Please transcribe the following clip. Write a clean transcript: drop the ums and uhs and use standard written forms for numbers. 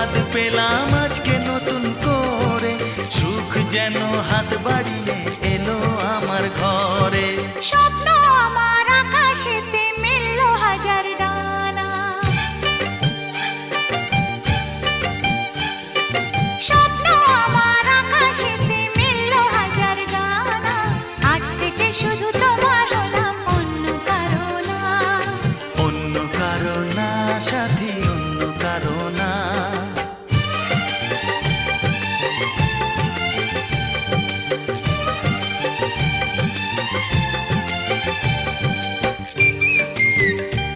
স্বাদ পেলাম আজকে নতুন করে, সুখ যেন হাত বাড়িয়ে এলো আমার ঘরে। স্বপ্ন আমার আকাশেতে মেললো হাজার ডানা, স্বপ্ন আমার আকাশেতে মেললো হাজার ডানা। আজ থেকে শুধু তোমার হলাম, অন্য কারো না। অন্য কারো না সাথী, অন্য কারো না।